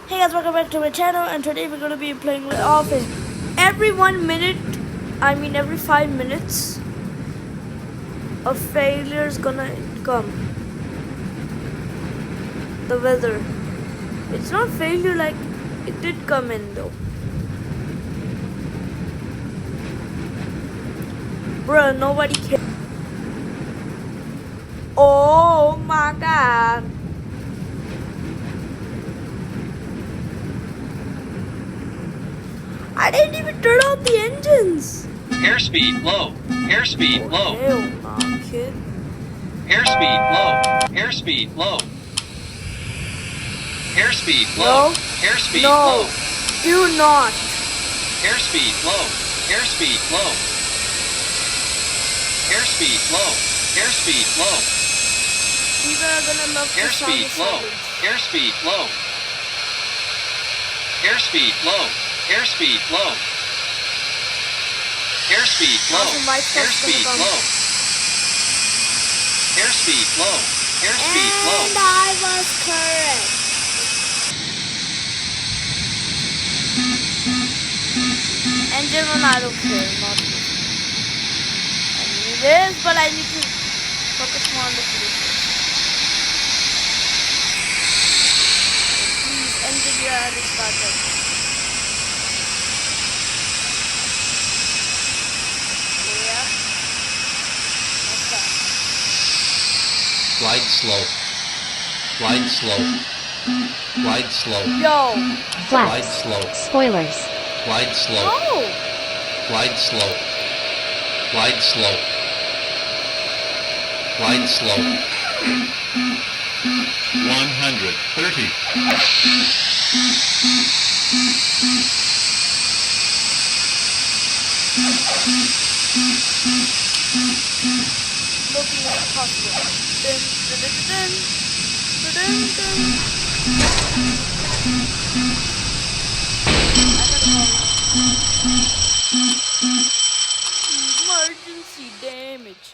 Hey guys, welcome back to my channel, and today we're going to be playing with Office. Every 1 minute, every 5 minutes, a failure is gonna come. The weather. It's not failure, like, it did come in though. Bruh, nobody cares. Oh my god. I didn't even turn off the engines. Airspeed low. Airspeed low. Hell nah, kid. Airspeed low. Airspeed low. Airspeed low. No. Airspeed No. low. Do not. Airspeed low. Airspeed low. Airspeed low. Airspeed low. People are gonna love the sound Airspeed of low. silence. Airspeed low. Airspeed low. Airspeed low. Airspeed low. Also, my stuff's Airspeed gonna come. low. Airspeed low. Airspeed low. And I was correct. Engine one, I don't care. Not me. I need this, but I need to focus more on the solution. Please, engine, you already started. Yeah. What's that? Glide slow. Glide slow. Glide slow. Yo. Glide Flaps. slow. Spoilers. Glide slow. Oh. Glide slow. Glide slow. Glide slow. 130. Looking at possible. Dun, dun, dun, dun, dun, dun, dun. I gotta call it. Emergency damage.